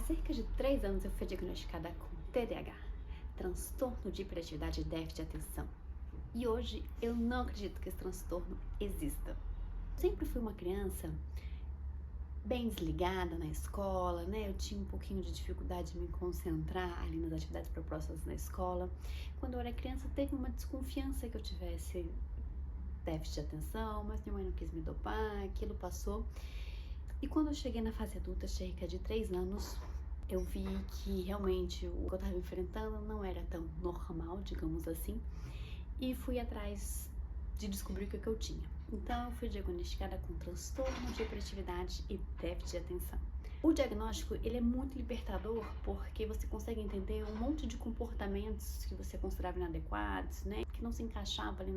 cerca de 3 anos eu fui diagnosticada com TDAH, transtorno de hiperatividade e déficit de atenção. E hoje eu não acredito que esse transtorno exista. Eu sempre fui uma criança bem desligada na escola, né? Eu tinha um pouquinho de dificuldade de me concentrar ali nas atividades propostas na escola. Quando eu era criança, teve uma desconfiança que eu tivesse déficit de atenção, mas minha mãe não quis me dopar, aquilo passou. E quando eu cheguei na fase adulta, cerca de 3 anos, eu vi que realmente o que eu estava enfrentando não era tão normal, digamos assim, e fui atrás de descobrir o que eu tinha. Então, eu fui diagnosticada com transtorno de hiperatividade e déficit de atenção. O diagnóstico, ele é muito libertador porque você consegue entender um monte de comportamentos que você considerava inadequados, né? Que não se encaixava ali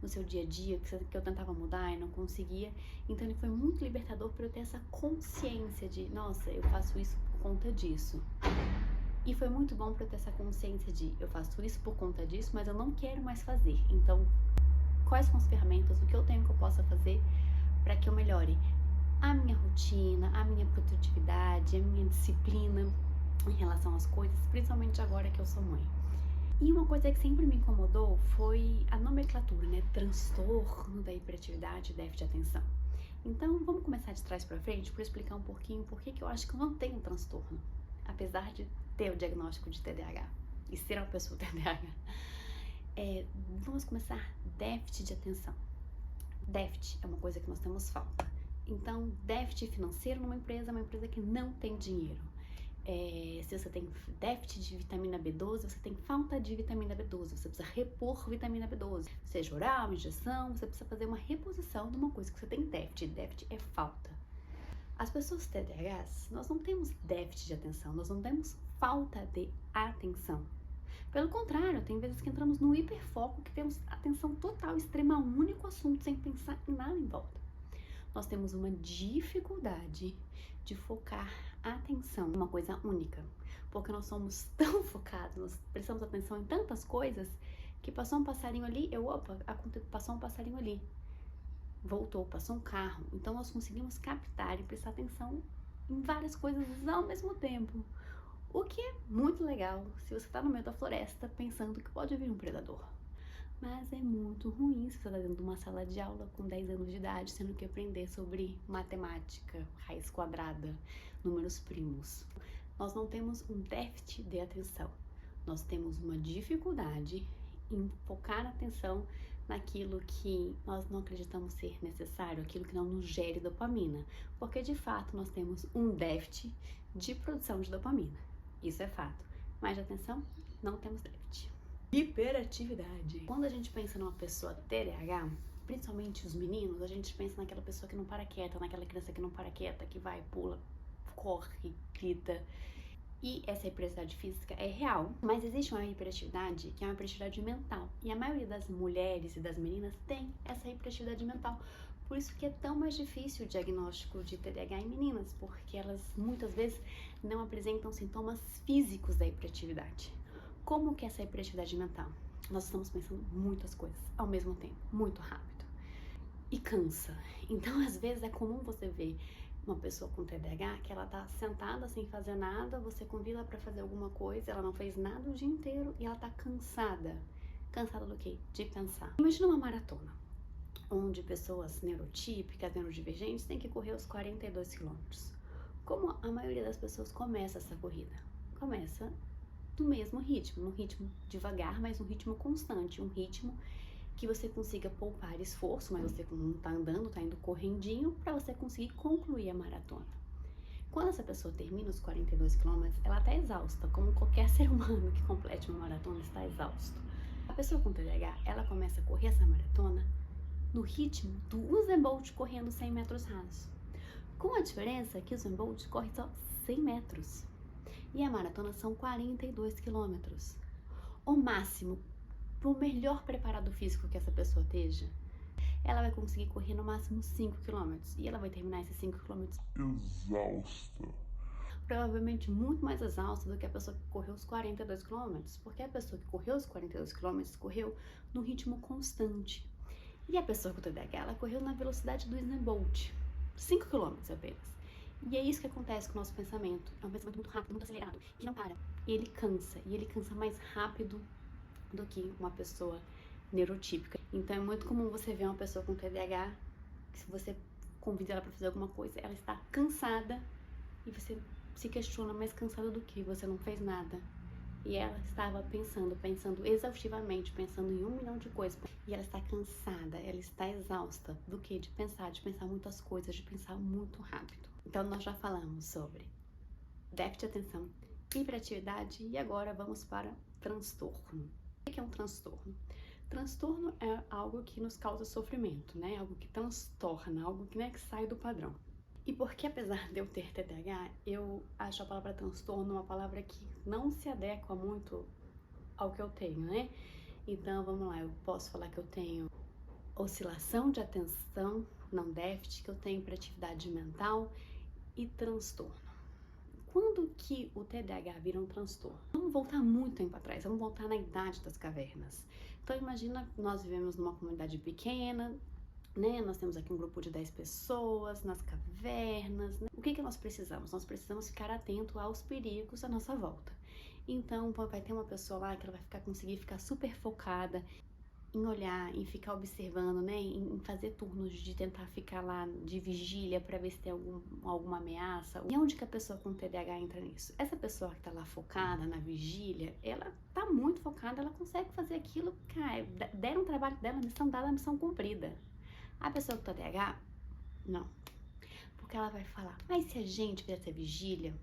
no seu dia a dia, que eu tentava mudar e não conseguia. Então, ele foi muito libertador para eu ter essa consciência de, nossa, eu faço isso por conta disso. E foi muito bom para eu ter essa consciência de, eu faço isso por conta disso, mas eu não quero mais fazer. Então, quais são as ferramentas, o que eu possa fazer para que eu melhore a minha rotina, a minha produtividade, a minha disciplina em relação às coisas, principalmente agora que eu sou mãe. E uma coisa que sempre me incomodou foi a nomenclatura, né? Transtorno da hiperatividade e déficit de atenção. Então, vamos começar de trás para frente para explicar um pouquinho por que eu acho que eu não tenho transtorno, apesar de ter o diagnóstico de TDAH e ser uma pessoa TDAH. Vamos começar déficit de atenção. Déficit é uma coisa que nós temos falta. Então, déficit financeiro numa empresa é uma empresa que não tem dinheiro. Se você tem déficit de vitamina B12, você tem falta de vitamina B12, você precisa repor vitamina B12. Seja oral, injeção, você precisa fazer uma reposição de uma coisa que você tem déficit. Déficit é falta. As pessoas TDAHs, nós não temos déficit de atenção, nós não temos falta de atenção. Pelo contrário, tem vezes que entramos no hiperfoco, que temos atenção total, extrema a um único assunto, sem pensar em nada em volta. Nós temos uma dificuldade de focar a atenção em uma coisa única, porque nós somos tão focados, nós prestamos atenção em tantas coisas, que passou um passarinho ali, passou um passarinho ali, voltou, passou um carro. Então nós conseguimos captar e prestar atenção em várias coisas ao mesmo tempo. O que é muito legal se você está no meio da floresta pensando que pode vir um predador. Mas é muito ruim se você está dentro de uma sala de aula com 10 anos de idade, tendo que aprender sobre matemática, raiz quadrada, números primos. Nós não temos um déficit de atenção. Nós temos uma dificuldade em focar a atenção naquilo que nós não acreditamos ser necessário, aquilo que não nos gere dopamina. Porque, de fato, nós temos um déficit de produção de dopamina. Isso é fato. Mas de atenção, não temos déficit. Hiperatividade. Quando a gente pensa numa pessoa TDAH, principalmente os meninos, a gente pensa naquela pessoa que não para quieta, naquela criança que não para quieta, que vai, pula, corre, grita. E essa hiperatividade física é real, mas existe uma hiperatividade que é uma hiperatividade mental. E a maioria das mulheres e das meninas tem essa hiperatividade mental. Por isso que é tão mais difícil o diagnóstico de TDAH em meninas, porque elas muitas vezes não apresentam sintomas físicos da hiperatividade. Como que é essa hiperatividade mental? Nós estamos pensando muitas coisas ao mesmo tempo, muito rápido. E cansa. Então, às vezes, é comum você ver uma pessoa com TDAH que ela tá sentada sem fazer nada, você convida ela para fazer alguma coisa, ela não fez nada o dia inteiro e ela tá cansada. Cansada do quê? De pensar. Imagina uma maratona, onde pessoas neurotípicas, neurodivergentes têm que correr os 42 quilômetros. Como a maioria das pessoas começa essa corrida? Começa no mesmo ritmo, num ritmo devagar, mas um ritmo constante, um ritmo que você consiga poupar esforço, mas você não tá andando, tá indo correndinho, para você conseguir concluir a maratona. Quando essa pessoa termina os 42 quilômetros, ela tá exausta, como qualquer ser humano que complete uma maratona está exausto. A pessoa com TDAH, ela começa a correr essa maratona no ritmo do Usain Bolt correndo 100 metros rasos. Com a diferença que o Usain Bolt corre só 100 metros. E a maratona são 42 quilômetros. O máximo, para o melhor preparado físico que essa pessoa esteja, ela vai conseguir correr no máximo 5 quilômetros. E ela vai terminar esses 5 quilômetros exausta. Provavelmente muito mais exausta do que a pessoa que correu os 42 quilômetros. Porque a pessoa que correu os 42 quilômetros correu no ritmo constante. E a pessoa com TDAH, ela correu na velocidade do Usain Bolt. 5 quilômetros apenas. E é isso que acontece com o nosso pensamento. É um pensamento muito rápido, muito acelerado, que não para. E ele cansa mais rápido do que uma pessoa neurotípica. Então é muito comum você ver uma pessoa com TDAH, que se você convida ela para fazer alguma coisa, ela está cansada e você se questiona, mais cansada do que? Você não fez nada. E ela estava pensando exaustivamente, pensando em 1 milhão de coisas. E ela está cansada, ela está exausta do que? De pensar muitas coisas, de pensar muito rápido. Então nós já falamos sobre déficit de atenção, hiperatividade e agora vamos para transtorno. O que é um transtorno? Transtorno é algo que nos causa sofrimento, né? Algo que transtorna, algo que, né, que sai do padrão. E porque apesar de eu ter TDAH, eu acho a palavra transtorno uma palavra que não se adequa muito ao que eu tenho, né? Então vamos lá, eu posso falar que eu tenho oscilação de atenção, não déficit, que eu tenho hiperatividade mental e transtorno. Quando que o TDAH vira um transtorno? Vamos voltar muito tempo atrás, vamos voltar na idade das cavernas. Então imagina, nós vivemos numa comunidade pequena, né? Nós temos aqui um grupo de 10 pessoas nas cavernas, né? O que nós precisamos? Nós precisamos ficar atento aos perigos à nossa volta. Então vai ter uma pessoa lá que ela vai conseguir ficar super focada em olhar, em ficar observando, né, em fazer turnos de tentar ficar lá de vigília para ver se tem alguma ameaça. E onde que a pessoa com TDAH entra nisso? Essa pessoa que tá lá focada na vigília, ela tá muito focada, ela consegue fazer aquilo, cara, deram o trabalho dela, missão dada, missão cumprida. A pessoa com TDAH, não. Porque ela vai falar, mas se a gente fizesse a vigília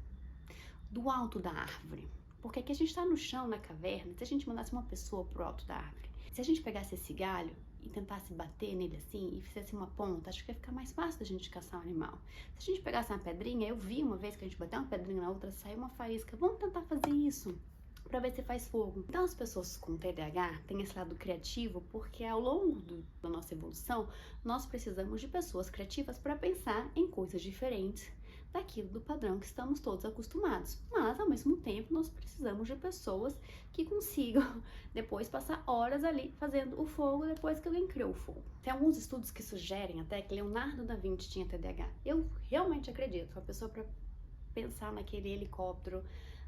do alto da árvore? Porque aqui a gente tá no chão, na caverna, se a gente mandasse uma pessoa pro alto da árvore, se a gente pegasse esse galho e tentasse bater nele assim e fizesse uma ponta, acho que ia ficar mais fácil da gente caçar um animal. Se a gente pegasse uma pedrinha, eu vi uma vez que a gente bateu uma pedrinha na outra, saiu uma faísca. Vamos tentar fazer isso para ver se faz fogo. Então as pessoas com TDAH têm esse lado criativo porque ao longo da nossa evolução, nós precisamos de pessoas criativas para pensar em coisas diferentes daquilo do padrão que estamos todos acostumados. Mas, ao mesmo tempo, nós precisamos de pessoas que consigam depois passar horas ali fazendo o fogo depois que alguém criou o fogo. Tem alguns estudos que sugerem até que Leonardo da Vinci tinha TDAH. Eu realmente acredito. Uma pessoa para pensar naquele helicóptero,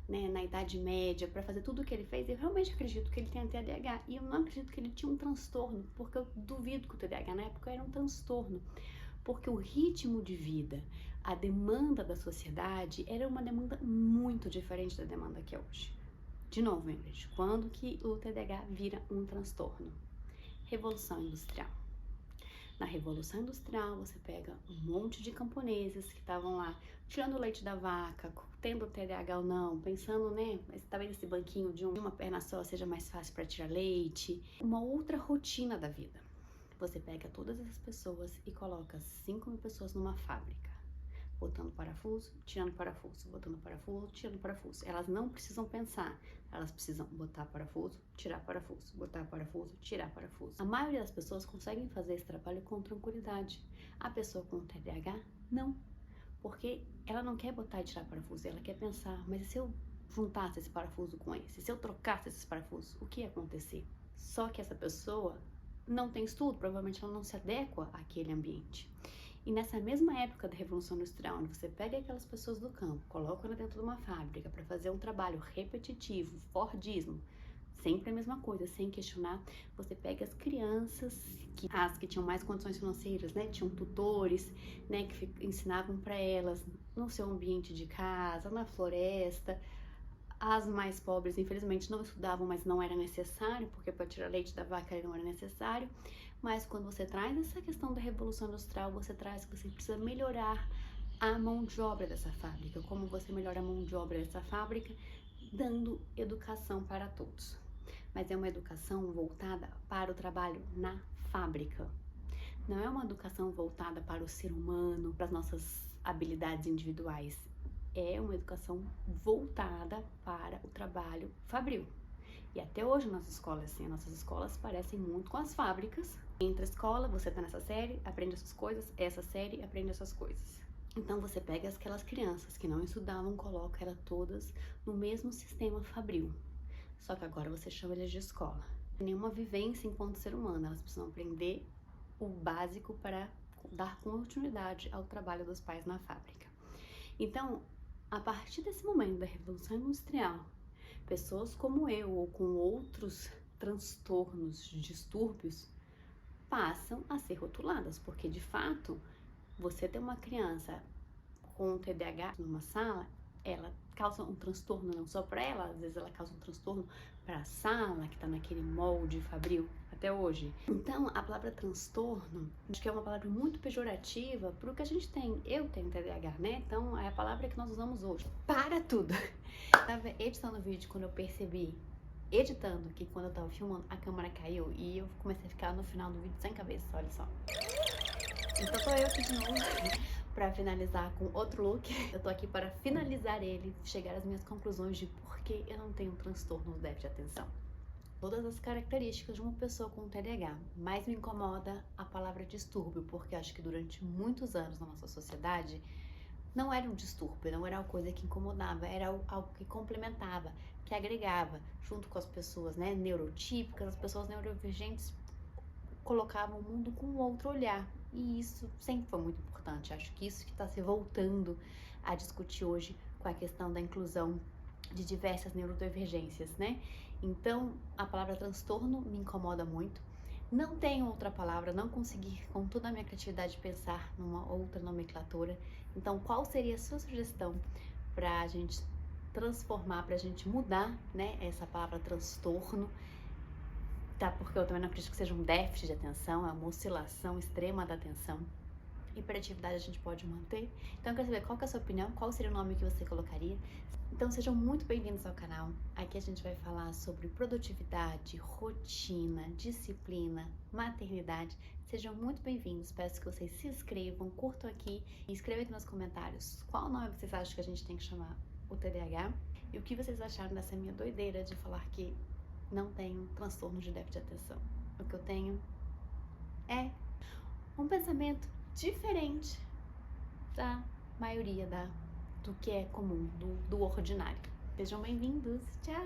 né, na Idade Média, para fazer tudo o que ele fez, eu realmente acredito que ele tenha TDAH. E eu não acredito que ele tinha um transtorno, porque eu duvido que o TDAH na época era um transtorno. Porque o ritmo de vida, a demanda da sociedade era uma demanda muito diferente da demanda que é hoje. De novo, Ingrid, quando que o TDAH vira um transtorno? Revolução Industrial. Na Revolução Industrial, você pega um monte de camponeses que estavam lá tirando o leite da vaca, tendo TDAH ou não, pensando, né, mas talvez esse banquinho de uma perna só seja mais fácil para tirar leite. Uma outra rotina da vida. Você pega todas essas pessoas e coloca 5.000 pessoas numa fábrica, botando parafuso, tirando parafuso, botando parafuso, tirando parafuso. Elas não precisam pensar, elas precisam botar parafuso, tirar parafuso, botar parafuso, tirar parafuso. A maioria das pessoas conseguem fazer esse trabalho com tranquilidade. A pessoa com TDAH, não. Porque ela não quer botar e tirar parafuso, ela quer pensar, mas e se eu juntasse esse parafuso com esse? Se eu trocasse esses parafusos, o que ia acontecer? Só que essa pessoa não tem estudo, provavelmente ela não se adequa àquele ambiente. E nessa mesma época da Revolução Industrial, onde você pega aquelas pessoas do campo, coloca ela dentro de uma fábrica para fazer um trabalho repetitivo, Fordismo, sempre a mesma coisa, sem questionar, você pega as crianças, as que tinham mais condições financeiras, né, tinham tutores, né, que ensinavam para elas no seu ambiente de casa, na floresta. As mais pobres, infelizmente, não estudavam, mas não era necessário, porque para tirar leite da vaca não era necessário. Mas quando você traz essa questão da Revolução Industrial, você traz que você precisa melhorar a mão de obra dessa fábrica. Como você melhora a mão de obra dessa fábrica? Dando educação para todos. Mas é uma educação voltada para o trabalho na fábrica. Não é uma educação voltada para o ser humano, para as nossas habilidades individuais. É uma educação voltada para o trabalho fabril. E até hoje nas escolas, assim, nossas escolas parecem muito com as fábricas. Entra a escola, você tá nessa série, aprende essas coisas, essa série aprende essas coisas. Então você pega aquelas crianças que não estudavam, coloca elas todas no mesmo sistema fabril. Só que agora você chama elas de escola. Nenhuma vivência enquanto ser humano, elas precisam aprender o básico para dar continuidade ao trabalho dos pais na fábrica. Então, a partir desse momento da Revolução Industrial, pessoas como eu ou com outros transtornos, distúrbios, passam a ser rotuladas, porque de fato, você ter uma criança com TDAH numa sala, ela causa um transtorno não só para ela, às vezes ela causa um transtorno para a sala que está naquele molde fabril até hoje. Então, a palavra transtorno, acho que é uma palavra muito pejorativa para o que a gente tem. Eu tenho TDAH, né? Então, é a palavra que nós usamos hoje. Para tudo! Eu tava editando o vídeo quando eu percebi, editando, que quando eu tava filmando, a câmera caiu e eu comecei a ficar no final do vídeo sem cabeça, olha só. Então tô eu aqui de novo para finalizar com outro look. Eu tô aqui para finalizar ele, chegar às minhas conclusões de por que eu não tenho um transtorno do déficit de atenção. Todas as características de uma pessoa com TDAH, mas me incomoda a palavra distúrbio, porque acho que durante muitos anos na nossa sociedade não era um distúrbio, não era uma coisa que incomodava, era algo que complementava, que agregava, junto com as pessoas, né, neurotípicas, as pessoas neurodivergentes colocavam o mundo com um outro olhar, e isso sempre foi muito importante. Acho que isso que está se voltando a discutir hoje com a questão da inclusão de diversas neurodivergências, né? Então, a palavra transtorno me incomoda muito. Não tenho outra palavra, não consegui, com toda a minha criatividade, pensar numa outra nomenclatura. Então, qual seria a sua sugestão para a gente transformar, para a gente mudar, né, essa palavra transtorno? Tá, porque eu também não acredito que seja um déficit de atenção, é uma oscilação extrema da atenção. Hiperatividade a gente pode manter. Então eu quero saber qual que é a sua opinião, qual seria o nome que você colocaria. Então sejam muito bem-vindos ao canal. Aqui a gente vai falar sobre produtividade, rotina, disciplina, maternidade. Sejam muito bem-vindos. Peço que vocês se inscrevam, curtam aqui e escrevam aqui nos comentários qual nome vocês acham que a gente tem que chamar o TDAH e o que vocês acharam dessa minha doideira de falar que não tenho transtorno de déficit de atenção. O que eu tenho é um pensamento diferente da maioria do que é comum, do ordinário. Sejam bem-vindos. Tchau!